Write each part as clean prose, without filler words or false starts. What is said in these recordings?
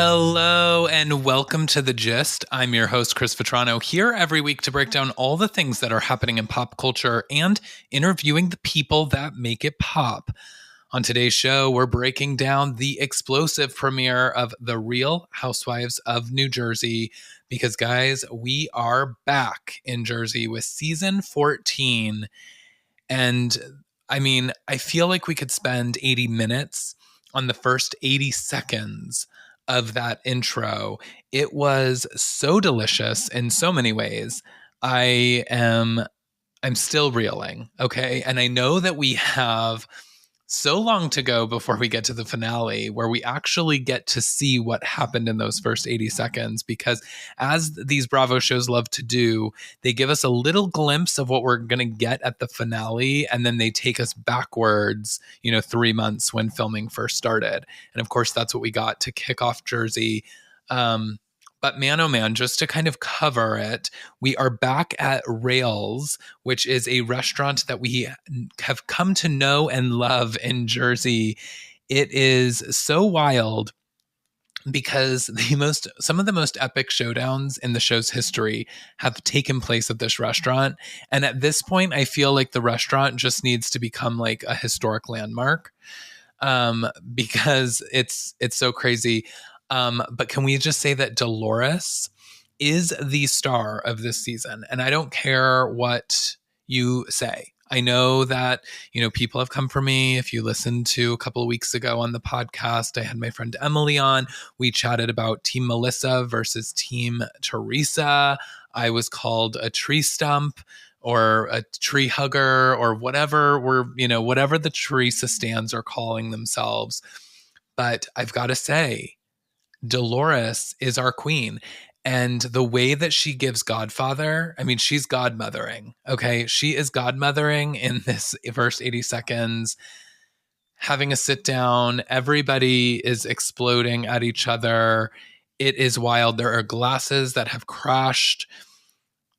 Hello and welcome to The Gist. I'm your host, Chris Vetrano, here every week to break down all the things that are happening in pop culture and interviewing the people that make it pop. On today's show, we're breaking down the explosive premiere of The Real Housewives of New Jersey because, guys, we are back in Jersey with season 14. And I feel like we could spend 80 minutes on the first 80 seconds of that intro. It was so delicious in so many ways. I'm still reeling, okay? And I know that we have so long to go before we get to the finale where we actually get to see what happened in those first 80 seconds, because as these Bravo shows love to do, they give us a little glimpse of what we're going to get at the finale, and then they take us backwards, 3 months when filming first started. And of course, that's what we got to kick off Jersey. But man, oh man, just to kind of cover it, we are back at RHONJ, which is a restaurant that we have come to know and love in Jersey. It is so wild because some of the most epic showdowns in the show's history have taken place at this restaurant. And at this point, I feel like the restaurant just needs to become like a historic landmark, because it's so crazy. But can we just say that Dolores is the star of this season? And I don't care what you say. I know that, people have come for me. If you listened to a couple of weeks ago on the podcast, I had my friend Emily on. We chatted about Team Melissa versus Team Teresa. I was called a tree stump or a tree hugger or whatever whatever the Teresa stands are calling themselves. But I've got to say, Dolores is our queen. And the way that she gives Godfather, she's godmothering. Okay. She is godmothering in this first 80 seconds, having a sit down. Everybody is exploding at each other. It is wild. There are glasses that have crashed.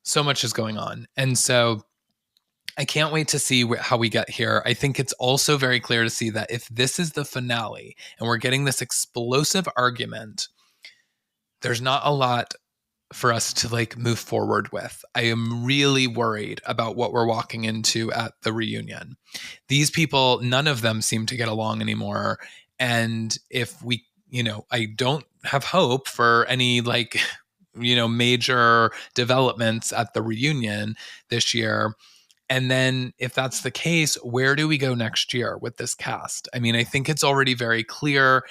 So much is going on. And so I can't wait to see how we get here. I think it's also very clear to see that if this is the finale and we're getting this explosive argument, there's not a lot for us to move forward with. I am really worried about what we're walking into at the reunion. These people, none of them seem to get along anymore. And if we, I don't have hope for any major developments at the reunion this year. And then if that's the case, where do we go next year with this cast? I think it's already very clear.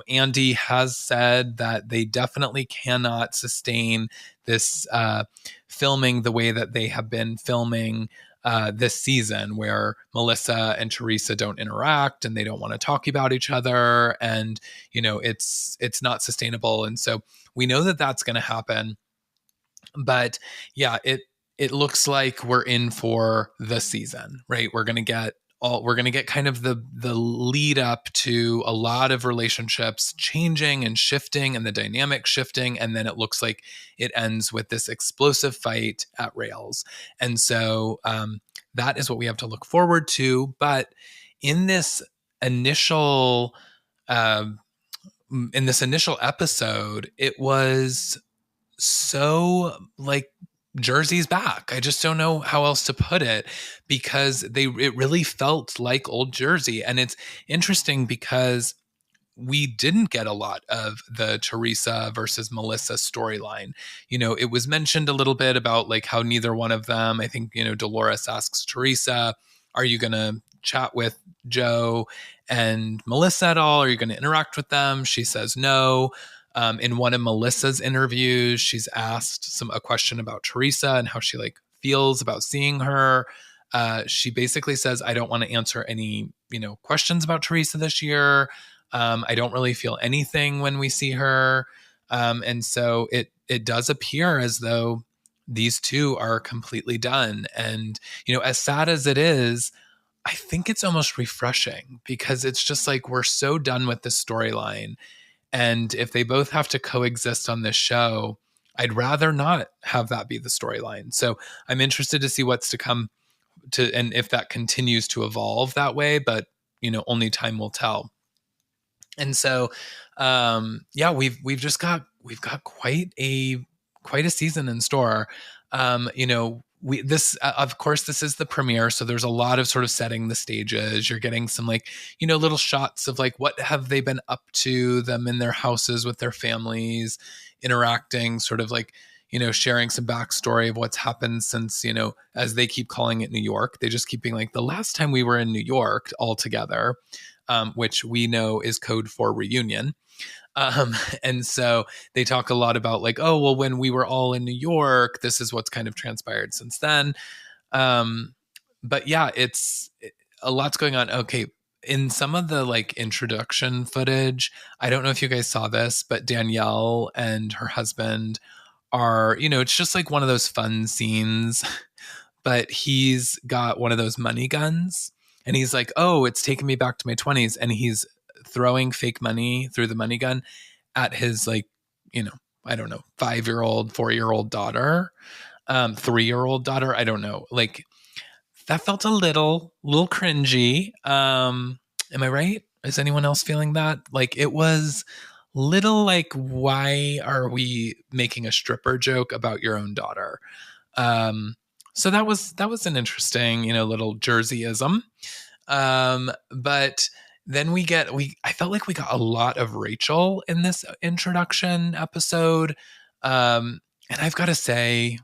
Andy has said that they definitely cannot sustain this filming the way that they have been filming this season, where Melissa and Teresa don't interact and they don't want to talk about each other. And, it's not sustainable. And so we know that that's going to happen. But yeah, it looks like we're in for the season, right? We're going to get kind of the lead up to a lot of relationships changing and shifting and the dynamic shifting. And then it looks like it ends with this explosive fight at Rails. And so that is what we have to look forward to. But in this initial episode, it was so Jersey's back. I just don't know how else to put it, because it really felt like old Jersey. And it's interesting because we didn't get a lot of the Teresa versus Melissa storyline. It was mentioned a little bit about how neither one of them, I think, Dolores asks Teresa, are you going to chat with Joe and Melissa at all? Are you going to interact with them? She says no. In one of Melissa's interviews, she's asked a question about Teresa and how she feels about seeing her. She basically says, I don't want to answer any, questions about Teresa this year. I don't really feel anything when we see her. And so it does appear as though these two are completely done. And, as sad as it is, I think it's almost refreshing, because it's just we're so done with this storyline. And if they both have to coexist on this show, I'd rather not have that be the storyline. So I'm interested to see what's to come and if that continues to evolve that way, but only time will tell. And so, yeah, we've got quite a season in store. We this of course this is the premiere, so there's a lot of sort of setting the stages. You're getting some like little shots of like what have they been up to, them in their houses with their families, interacting, sort of like sharing some backstory of what's happened since as they keep calling it New York, they just keep being like the last time we were in New York all together, which we know is code for reunion. Um, and so they talk a lot about like, oh, well, when we were all in New York, this is what's kind of transpired since then. Um, but yeah, a lot's going on. Okay. In some of the like introduction footage, I don't know if you guys saw this, but Danielle and her husband are, it's just like one of those fun scenes, but he's got one of those money guns and he's like, oh, it's taking me back to my 20s. And he's throwing fake money through the money gun at his like, you know, I don't know, 5-year-old, 4-year-old daughter, 3-year-old daughter. I don't know. Like that felt a little cringy. Am I right? Is anyone else feeling that? Like it was little like, why are we making a stripper joke about your own daughter? So that was an interesting, little Jerseyism. But then I felt like we got a lot of Rachel in this introduction episode. And I've got to say,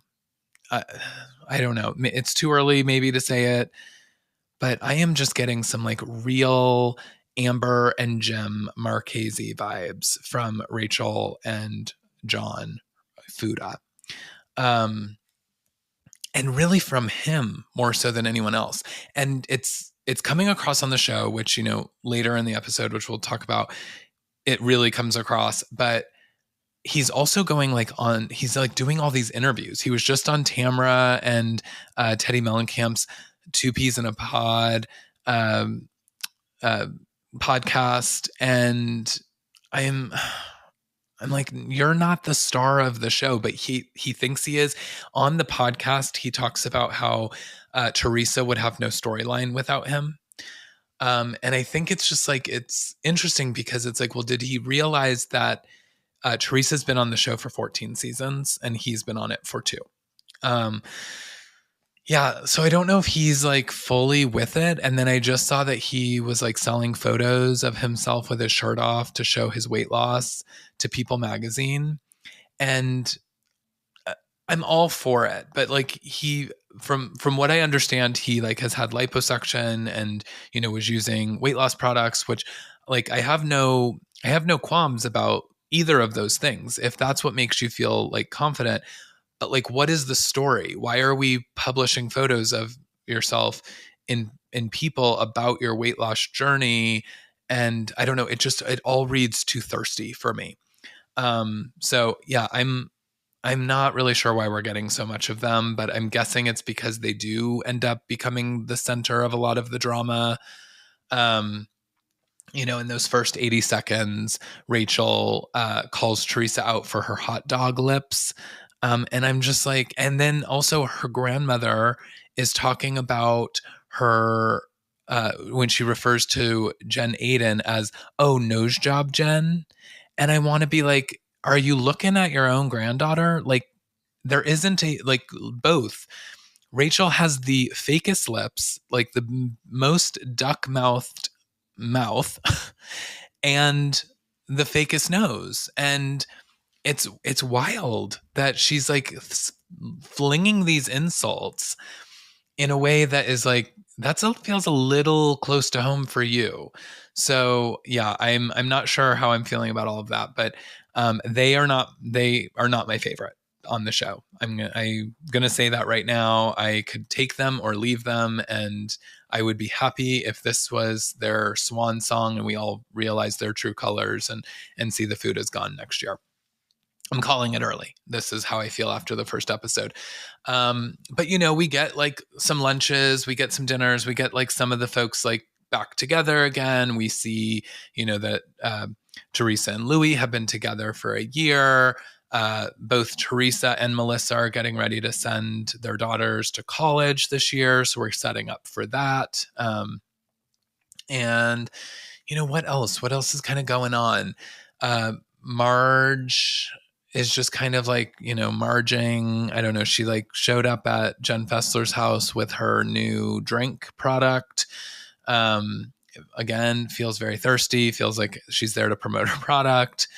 I don't know, it's too early maybe to say it, but I am just getting some like real Amber and Jem Marchese vibes from Rachel and John Fuda. And really from him more so than anyone else. And it's coming across on the show, which, later in the episode, which we'll talk about, it really comes across. But he's also he's like doing all these interviews. He was just on Tamra and Teddy Mellencamp's Two Peas in a Pod podcast. And I'm like, you're not the star of the show, but he thinks he is. On the podcast, he talks about how Teresa would have no storyline without him. And I think it's just like, it's interesting because it's like, well, did he realize that Teresa's been on the show for 14 seasons and he's been on it for 2? Yeah, so I don't know if he's like fully with it. And then I just saw that he was like selling photos of himself with his shirt off to show his weight loss to People magazine. And I'm all for it, but like from what I understand, he like has had liposuction and was using weight loss products, which like I have no qualms about either of those things if that's what makes you feel like confident. But like, what is the story? Why are we publishing photos of yourself in People about your weight loss journey? And I don't know, it all reads too thirsty for me. So yeah, I'm not really sure why we're getting so much of them, but I'm guessing it's because they do end up becoming the center of a lot of the drama. In those first 80 seconds, Rachel calls Teresa out for her hot dog lips. And I'm just like, and then also her grandmother is talking about her when she refers to Jen Aiden as, oh, nose job Jen. And I want to be like, are you looking at your own granddaughter? Like, there isn't like both. Rachel has the fakest lips, like the most duck mouthed mouth, and the fakest nose. And it's wild that she's like flinging these insults in a way that is like, feels a little close to home for you. So yeah, I'm not sure how I'm feeling about all of that, but they are not my favorite on the show. I'm gonna say that right now. I could take them or leave them, and I would be happy if this was their swan song and we all realize their true colors and see the food is gone next year. I'm calling it early. This is how I feel after the first episode. But we get like some lunches, we get some dinners, we get like some of the folks like back together again. We see, that Teresa and Louis have been together for a year. Both Teresa and Melissa are getting ready to send their daughters to college this year. So we're setting up for that. And What else? What else is kind of going on? Marge is just kind of like, marging. I don't know. She like showed up at Jen Fessler's house with her new drink product. Again, feels very thirsty, feels like she's there to promote her product.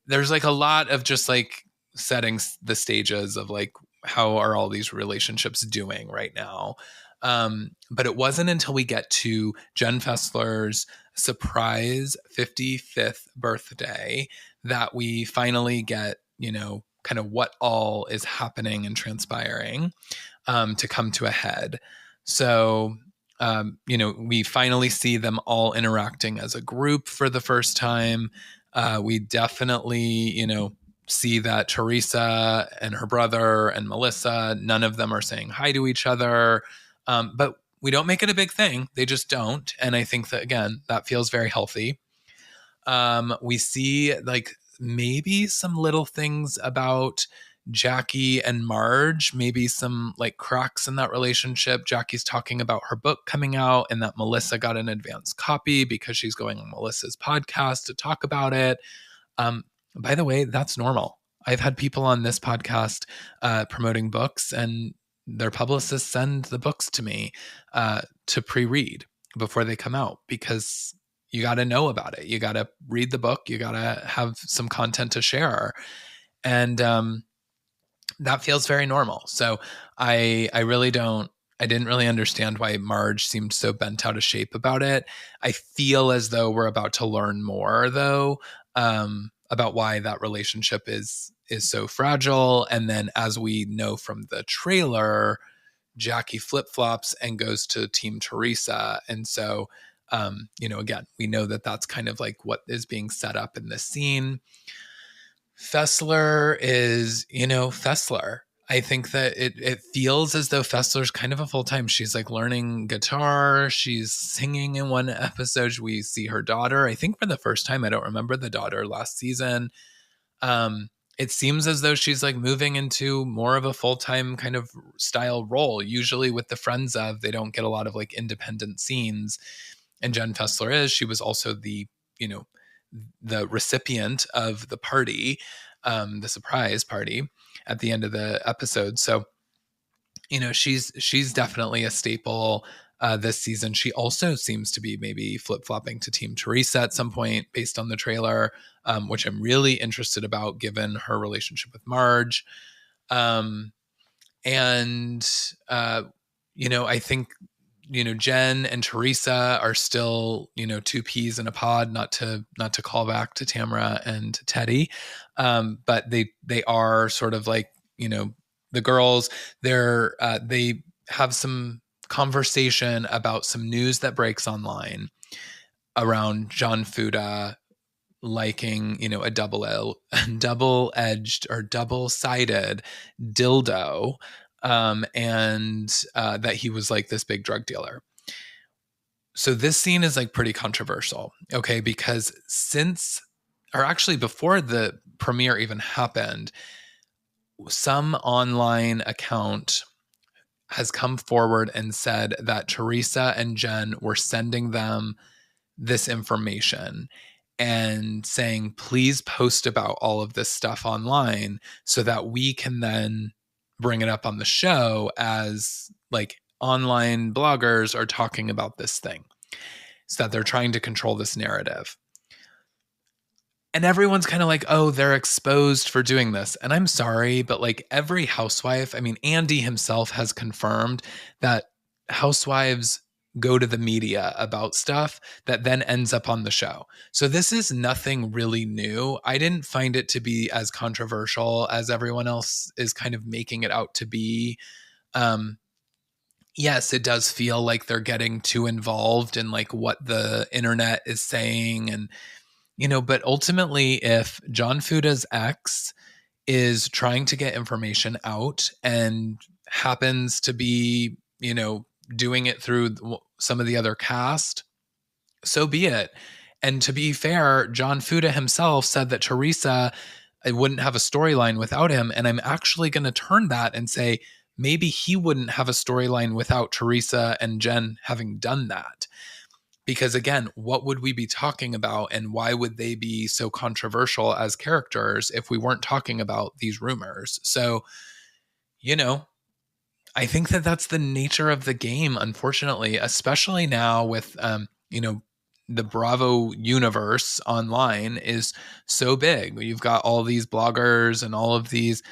There's like a lot of just like setting the stages of like, how are all these relationships doing right now? But it wasn't until we get to Jen Fessler's surprise 55th birthday that we finally get, kind of what all is happening and transpiring to come to a head. So, we finally see them all interacting as a group for the first time. We definitely, see that Teresa and her brother and Melissa, none of them are saying hi to each other. But we don't make it a big thing. They just don't. And I think that, again, that feels very healthy. We see like maybe some little things about Jackie and Marge, maybe some like cracks in that relationship. Jackie's talking about her book coming out and that Melissa got an advance copy because she's going on Melissa's podcast to talk about it. By the way, that's normal. I've had people on this podcast promoting books, and their publicists send the books to me to pre-read before they come out, because you got to know about it. You got to read the book. You got to have some content to share. And that feels very normal. So I didn't really understand why Marge seemed so bent out of shape about it. I feel as though we're about to learn more, though, about why that relationship is so fragile. And then, as we know from the trailer, Jackie flip-flops and goes to Team Teresa. And so, again, we know that that's kind of like what is being set up in this scene. Fessler is, Fessler. I think that it feels as though Fessler's kind of a full-time. She's like learning guitar. She's singing in one episode. We see her daughter, I think for the first time. I don't remember the daughter last season. It seems as though she's like moving into more of a full-time kind of style role. Usually with the Friends of, they don't get a lot of like independent scenes. And Jen Fessler she was also the recipient of the party, the surprise party at the end of the episode. So, she's definitely a staple this season. She also seems to be maybe flip-flopping to Team Teresa at some point based on the trailer, which I'm really interested about given her relationship with Marge. I think, Jen and Teresa are still, two peas in a pod, not to call back to Tamara and Teddy. But they are sort of like, the girls, they have some conversation about some news that breaks online around John Fuda liking, a double-edged or double-sided dildo, and that he was like this big drug dealer. So this scene is like pretty controversial, okay? Because before the premiere even happened, some online account has come forward and said that Teresa and Jen were sending them this information and saying, please post about all of this stuff online so that we can then bring it up on the show as like online bloggers are talking about this thing. So that they're trying to control this narrative. And everyone's kind of like, oh, they're exposed for doing this. And I'm sorry, but like every housewife, I mean, Andy himself has confirmed that housewives go to the media about stuff that then ends up on the show. So this is nothing really new. I didn't find it to be as controversial as everyone else is kind of making it out to be. Yes, it does feel like they're getting too involved in like what the internet is saying. And, but ultimately, if John Fuda's ex is trying to get information out and happens to be, doing it through some of the other cast, so be it. And to be fair, John Fuda himself said that Teresa wouldn't have a storyline without him. And I'm actually going to turn that and say, maybe he wouldn't have a storyline without Teresa and Jen having done that. Because again, what would we be talking about and why would they be so controversial as characters if we weren't talking about these rumors? So, you know, I think that that's the nature of the game, unfortunately, especially now with, the Bravo universe online is so big. You've got all these bloggers and all of these,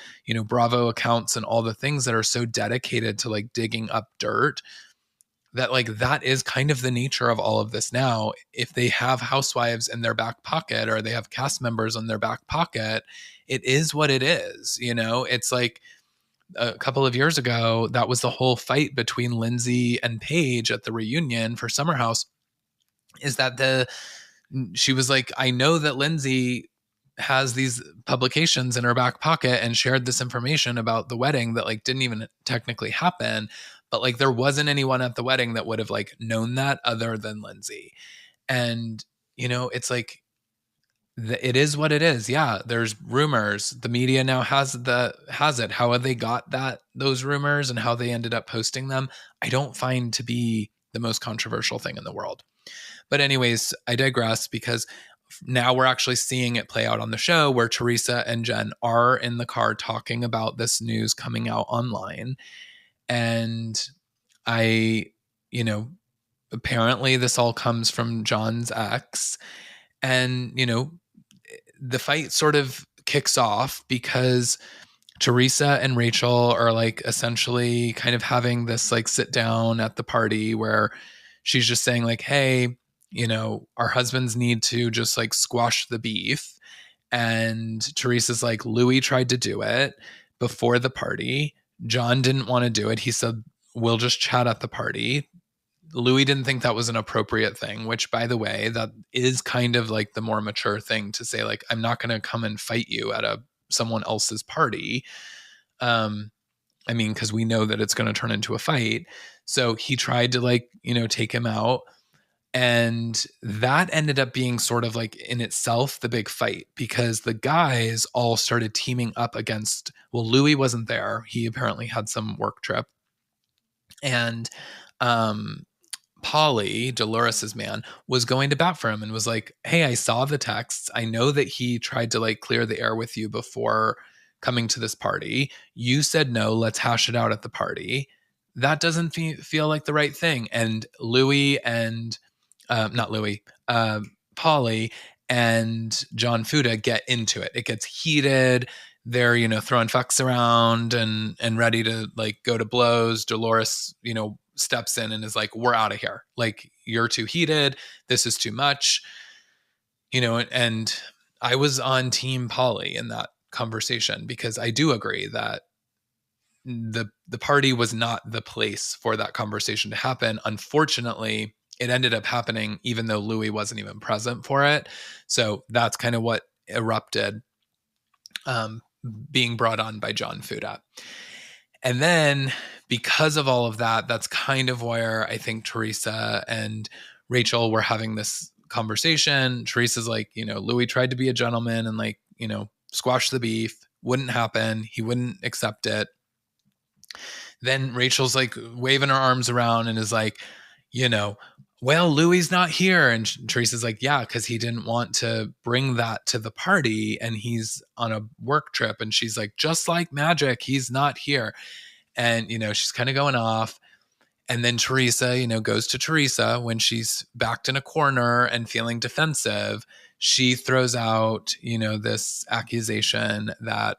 Bravo accounts and all the things that are so dedicated to like digging up dirt that like that is kind of the nature of all of this now. If they have housewives in their back pocket or they have cast members in their back pocket, it is what it is. It's like a couple of years ago, that was the whole fight between Lindsay and Paige at the reunion for Summer House. Is that she was like, I know that Lindsay has these publications in her back pocket and shared this information about the wedding that like didn't even technically happen, but like there wasn't anyone at the wedding that would have like known that other than Lindsay. And it's like it is what it is. Yeah, there's rumors. The media now has it. How have they got those rumors and how they ended up posting them? I don't find to be the most controversial thing in the world. But anyways, I digress because now we're actually seeing it play out on the show where Teresa and Jen are in the car talking about this news coming out online. And apparently this all comes from John's ex. And, the fight sort of kicks off because Teresa and Rachel are like essentially kind of having this like sit down at the party where she's just saying like, hey, our husbands need to just like squash the beef. And Teresa's like, Louis tried to do it before the party. John didn't want to do it. He said, we'll just chat at the party. Louis didn't think that was an appropriate thing, which by the way, that is kind of like the more mature thing to say, like, I'm not going to come and fight you at someone else's party. Because we know that it's going to turn into a fight. So he tried to like, take him out. And that ended up being sort of like in itself the big fight because the guys all started teaming up against, well, Louis wasn't there. He apparently had some work trip. And Polly, Dolores's man, was going to bat for him and was like, hey, I saw the texts. I know that he tried to like clear the air with you before coming to this party. You said no, let's hash it out at the party. That doesn't feel like the right thing. And Louis and Polly and John Fuda get into it. It gets heated. They're, throwing fucks around and ready to like go to blows. Dolores, steps in and is like, we're out of here. Like, you're too heated. This is too much. And I was on team Polly in that conversation because I do agree that the party was not the place for that conversation to happen. Unfortunately, it ended up happening even though Louis wasn't even present for it. So that's kind of what erupted, being brought on by John Fuda. And then because of all of that, that's kind of where I think Teresa and Rachel were having this conversation. Teresa's like, Louis tried to be a gentleman and like, squash the beef. Wouldn't happen. He wouldn't accept it. Then Rachel's like waving her arms around and is like, well, Louis not here. And Teresa's like, yeah, because he didn't want to bring that to the party and he's on a work trip. And she's like, just like magic, he's not here. And, she's kind of going off. And then Teresa, goes to Teresa when she's backed in a corner and feeling defensive. She throws out, this accusation that,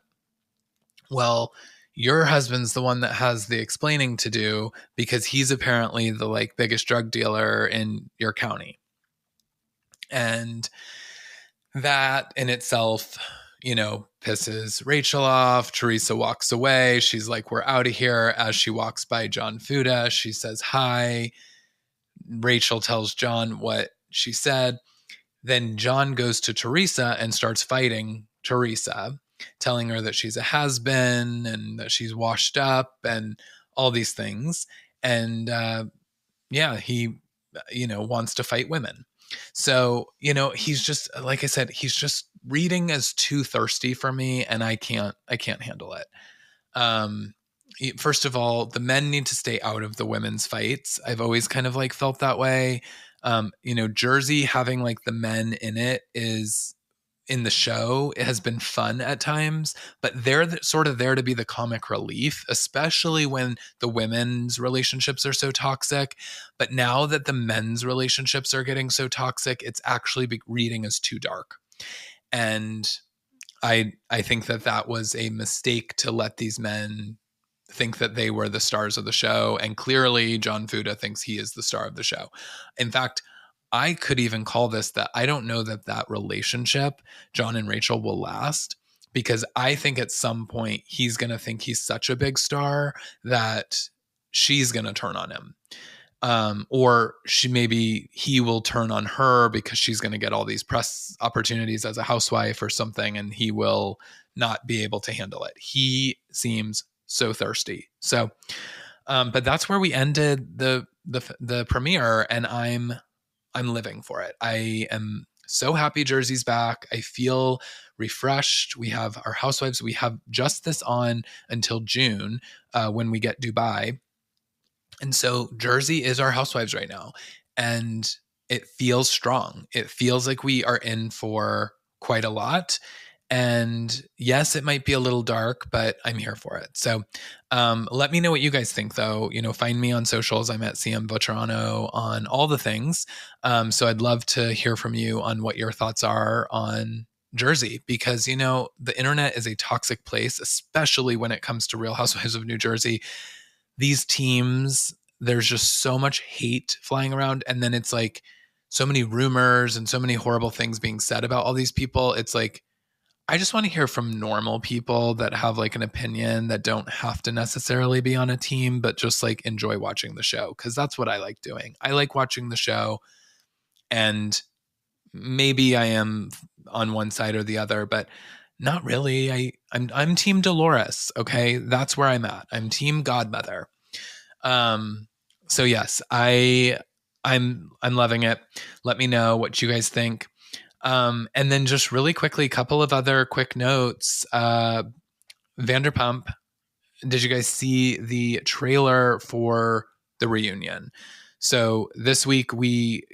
well, your husband's the one that has the explaining to do because he's apparently the like biggest drug dealer in your county. And that in itself, pisses Rachel off. Teresa walks away. She's like, we're out of here. As she walks by John Fuda, she says hi. Rachel tells John what she said. Then John goes to Teresa and starts fighting Teresa, telling her that she's a has-been and that she's washed up and all these things. And he, wants to fight women. So, he's just, like I said, he's just reading as too thirsty for me and I can't handle it. First of all, the men need to stay out of the women's fights. I've always kind of like felt that way. Jersey having like the men in it is in the show, it has been fun at times, but they're sort of there to be the comic relief, especially when the women's relationships are so toxic. But now that the men's relationships are getting so toxic, it's actually reading as too dark. And I think that was a mistake to let these men think that they were the stars of the show. And clearly, John Fuda thinks he is the star of the show. In fact, I could even call this that I don't know that relationship, John and Rachel, will last, because I think at some point he's going to think he's such a big star that she's going to turn on him. Or he will turn on her because she's going to get all these press opportunities as a housewife or something, and he will not be able to handle it. He seems so thirsty. So, but that's where we ended the premiere, and I'm living for it. I am so happy Jersey's back. I feel refreshed. We have our housewives. We have just this on until June when we get Dubai. And so Jersey is our housewives right now. And it feels strong. It feels like we are in for quite a lot. And yes, it might be a little dark, but I'm here for it. So let me know what you guys think, though. Find me on socials. I'm at CM Vetrano on all the things. So I'd love to hear from you on what your thoughts are on Jersey, because, the internet is a toxic place, especially when it comes to Real Housewives of New Jersey. These teams, there's just so much hate flying around. And then it's like so many rumors and so many horrible things being said about all these people. It's like, I just want to hear from normal people that have like an opinion, that don't have to necessarily be on a team, but just like enjoy watching the show. Cause that's what I like doing. I like watching the show, and maybe I am on one side or the other, but not really. I'm team Dolores. Okay. That's where I'm at. I'm team Godmother. So yes, I'm loving it. Let me know what you guys think. And then just really quickly, a couple of other quick notes. Vanderpump, did you guys see the trailer for the reunion? So this week we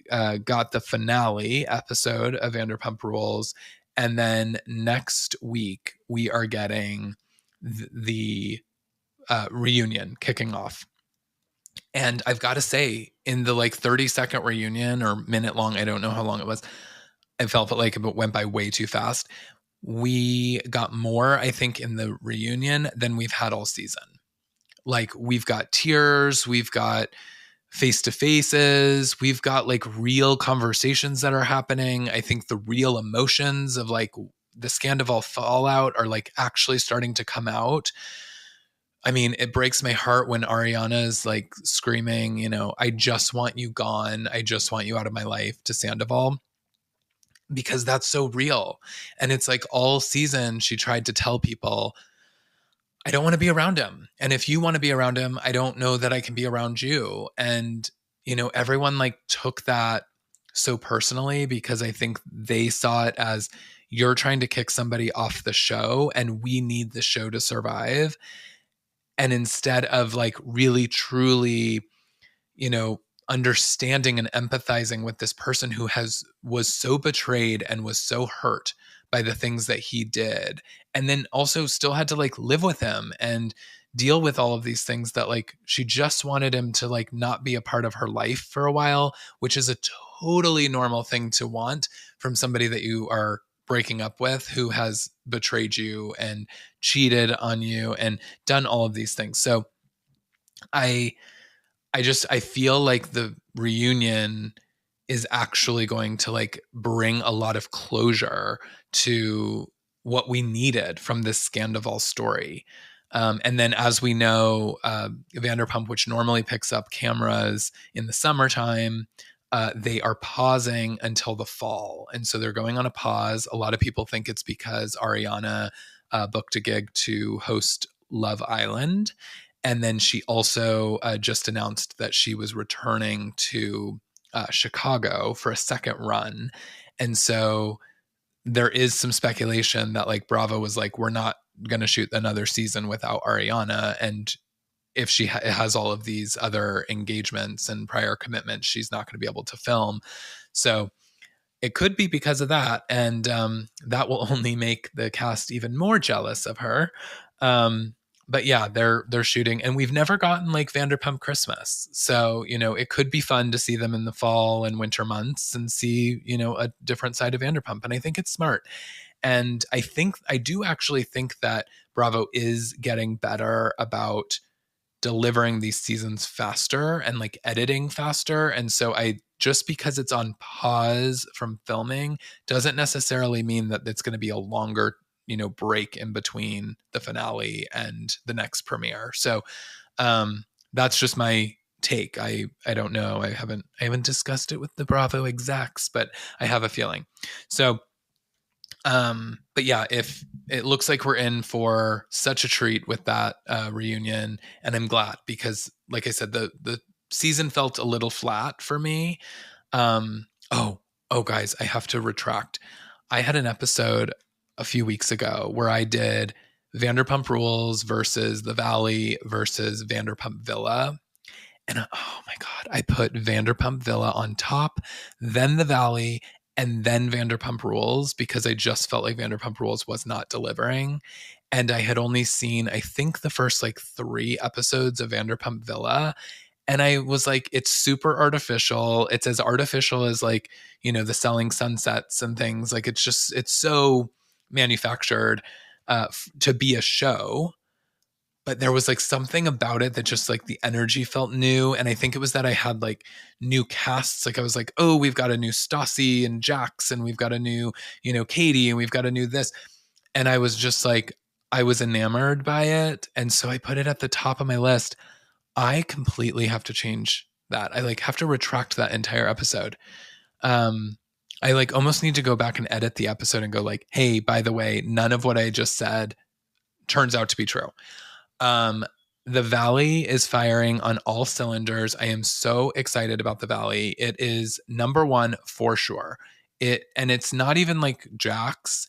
got the finale episode of Vanderpump Rules. And then next week we are getting the reunion kicking off. And I've got to say, in the like 30-second reunion, or minute long, I don't know how long it was, I felt like it went by way too fast. We got more, I think, in the reunion than we've had all season. Like, we've got tears, we've got face-to-faces, we've got like real conversations that are happening. I think the real emotions of like the Scandival fallout are like actually starting to come out. I mean, it breaks my heart when Ariana is like screaming, I just want you gone. I just want you out of my life, to Sandoval, because that's so real. And it's like all season she tried to tell people, I don't want to be around him. And if you want to be around him, I don't know that I can be around you. And, everyone like took that so personally, because I think they saw it as, you're trying to kick somebody off the show and we need the show to survive. And instead of like really, truly, understanding and empathizing with this person who was so betrayed and was so hurt by the things that he did, and then also still had to like live with him and deal with all of these things, that like she just wanted him to like not be a part of her life for a while, which is a totally normal thing to want from somebody that you are breaking up with, who has betrayed you and cheated on you and done all of these things. So I feel like the reunion is actually going to like bring a lot of closure to what we needed from this Scandival story. And then, as we know, Vanderpump, which normally picks up cameras in the summertime, they are pausing until the fall. And so they're going on a pause. A lot of people think it's because Ariana booked a gig to host Love Island. And then she also just announced that she was returning to Chicago for a second run. And so there is some speculation that like Bravo was like, we're not going to shoot another season without Ariana. And if she has all of these other engagements and prior commitments, she's not going to be able to film. So it could be because of that. And that will only make the cast even more jealous of her. But yeah, they're shooting, and we've never gotten like Vanderpump Christmas. So, it could be fun to see them in the fall and winter months and see, a different side of Vanderpump. And I think it's smart. And I do actually think that Bravo is getting better about delivering these seasons faster and like editing faster. And so just because it's on pause from filming doesn't necessarily mean that it's going to be a longer, break in between the finale and the next premiere. So that's just my take. I don't know. I haven't discussed it with the Bravo execs, but I have a feeling. So but yeah, if it looks like we're in for such a treat with that reunion, and I'm glad because, like I said, the season felt a little flat for me. Oh, guys, I have to retract. I had an episode a few weeks ago where I did Vanderpump Rules versus The Valley versus Vanderpump Villa. And oh my God, I put Vanderpump Villa on top, then The Valley, and then Vanderpump Rules because I just felt like Vanderpump Rules was not delivering. And I had only seen, I think, the first like 3 episodes of Vanderpump Villa. And I was like, it's super artificial. It's as artificial as like, the Selling Sunsets and things. Like it's so manufactured to be a show. But there was like something about it that just like the energy felt new. And I think it was that I had like new casts. Like I was like, oh, we've got a new Stassi and Jax, and we've got a new, Katie, and we've got a new this. And I was just like, I was enamored by it. And so I put it at the top of my list. I completely have to change that. I like have to retract that entire episode. I like almost need to go back and edit the episode and go like, hey, by the way, none of what I just said turns out to be true. The Valley is firing on all cylinders. I am so excited about the Valley. It is number 1 for sure. And it's not even like Jax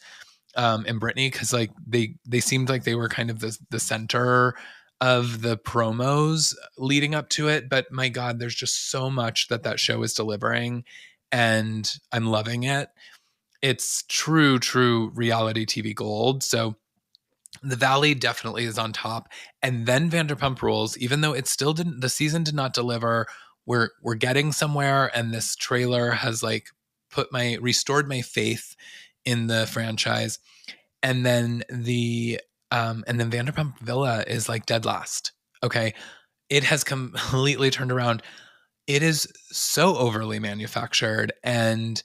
and Brittany, because like they seemed like they were kind of the center of the promos leading up to it. But my God, there's just so much that show is delivering, and I'm loving it. It's true reality TV gold. So the Valley definitely is on top. And then Vanderpump Rules, even though the season did not deliver, we're getting somewhere. And this trailer has like restored my faith in the franchise. And then Vanderpump Villa is like dead last. Okay. It has completely turned around. It is so overly manufactured. And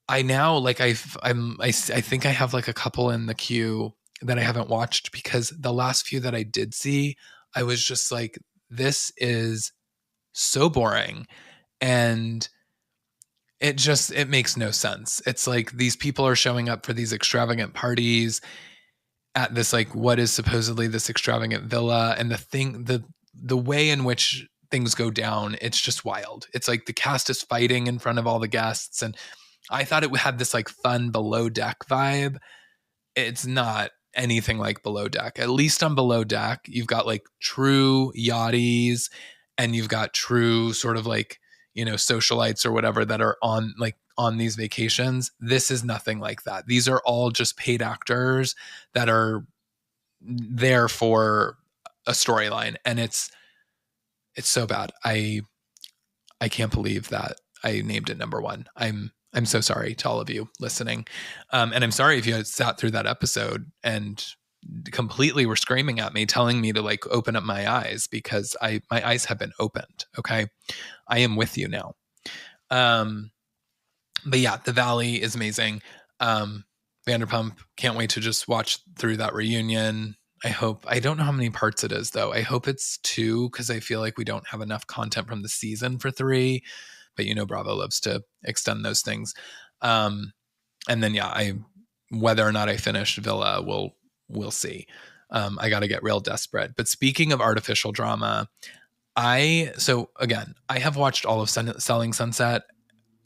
I now like I think I have like a couple in the queue that I haven't watched, because the last few that I did see, I was just like, this is so boring. And it makes no sense. It's like these people are showing up for these extravagant parties at this, like, what is supposedly this extravagant villa. And the way in which things go down, it's just wild. It's like the cast is fighting in front of all the guests. And I thought it had this like fun below deck vibe. It's not anything like Below Deck. At least on Below Deck, you've got like true yachties, and you've got true sort of like, socialites or whatever that are on these vacations. This is nothing like that. These are all just paid actors that are there for a storyline, and it's so bad. I can't believe that I named it number 1. I'm so sorry to all of you listening. And I'm sorry if you had sat through that episode and completely were screaming at me, telling me to like open up my eyes, because my eyes have been opened. Okay. I am with you now. But yeah, the Valley is amazing. Vanderpump, can't wait to just watch through that reunion. I don't know how many parts it is though. I hope it's 2, because I feel like we don't have enough content from the season for 3. But Bravo loves to extend those things. And then yeah, whether or not I finished Villa, we'll see. I got to get real desperate. But speaking of artificial drama, so again, I have watched all of Selling Sunset.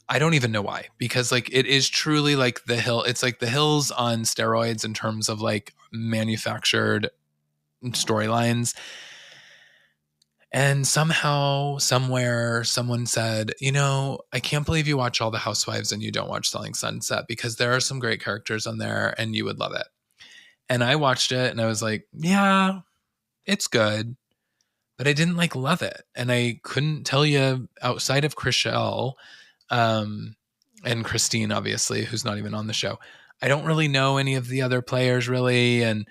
I don't even know why, because like it is truly like The Hill. It's like The Hills on steroids in terms of like manufactured storylines. And somehow, somewhere, someone said, I can't believe you watch all the Housewives and you don't watch Selling Sunset, because there are some great characters on there and you would love it. And I watched it and I was like, yeah, it's good, but I didn't love it. And I couldn't tell you, outside of Chrishell, and Christine, obviously, who's not even on the show, I don't really know any of the other players really. And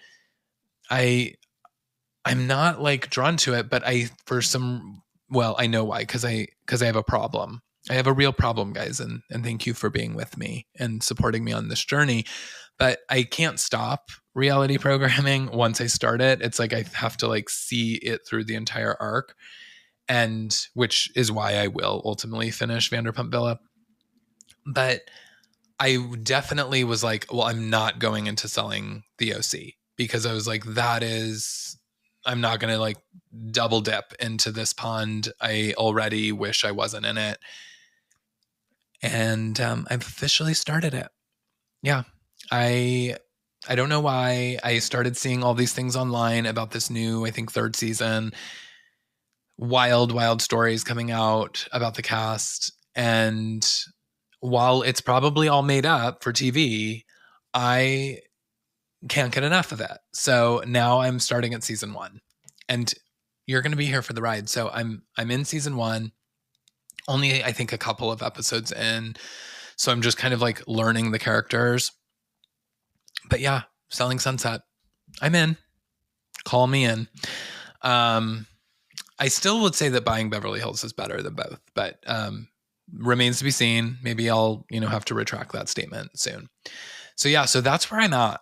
I'm not drawn to it, but I know why, because I have a problem. I have a real problem, guys, and thank you for being with me and supporting me on this journey. But I can't stop reality programming once I start it. It's I have to see it through the entire arc, and which is why I will ultimately finish Vanderpump Villa. But I definitely was well, I'm not going into Selling the OC, because I was I'm not going to double dip into this pond. I already wish I wasn't in it. And I've officially started it. Yeah. I don't know why. I started seeing all these things online about this new, I think, 3rd season. Wild stories coming out about the cast. And while it's probably all made up for TV, I can't get enough of it. So now I'm starting at season 1. And you're going to be here for the ride. So I'm in season 1. Only, I think, a couple of episodes in. So I'm just kind of learning the characters. But yeah, Selling Sunset, I'm in. Call me in. I still would say that Buying Beverly Hills is better than both, but remains to be seen. Maybe I'll, have to retract that statement soon. So yeah, so that's where I'm at.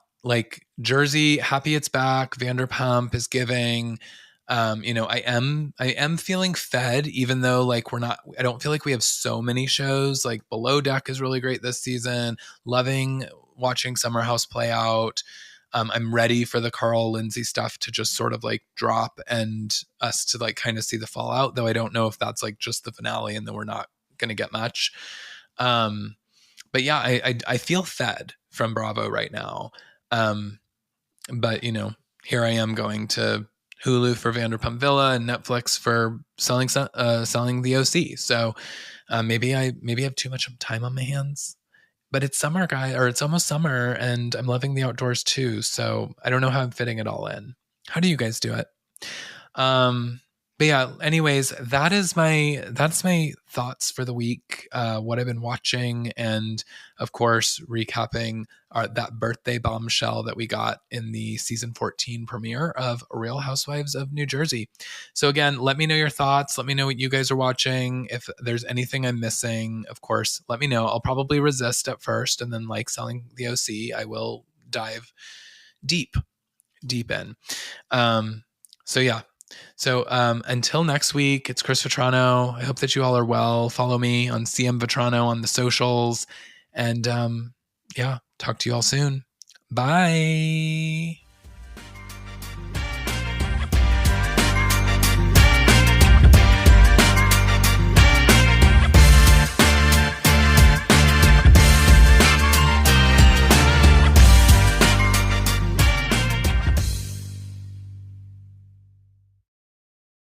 Jersey, happy it's back. Vanderpump is giving. I am feeling fed, even though I don't feel we have so many shows. Below Deck is really great this season. Loving watching Summer House play out. I'm ready for the Carl Lindsay stuff to just sort of drop and us to kind of see the fallout, though I don't know if that's just the finale and then we're not going to get much. But yeah, I feel fed from Bravo right now. But here I am going to Hulu for Vanderpump Villa and Netflix for selling the OC. So maybe I have too much time on my hands. But it's summer, or it's almost summer, and I'm loving the outdoors too. So I don't know how I'm fitting it all in. How do you guys do it? But yeah, anyways, that's my thoughts for the week, what I've been watching, and of course, recapping that birthday bombshell that we got in the season 14 premiere of Real Housewives of New Jersey. So again, let me know your thoughts. Let me know what you guys are watching. If there's anything I'm missing, of course, let me know. I'll probably resist at first, and then Selling the OC, I will dive deep in. So yeah. So until next week, it's Chris Vetrano. I hope that you all are well. Follow me on CM Vetrano on the socials. And yeah, talk to you all soon. Bye.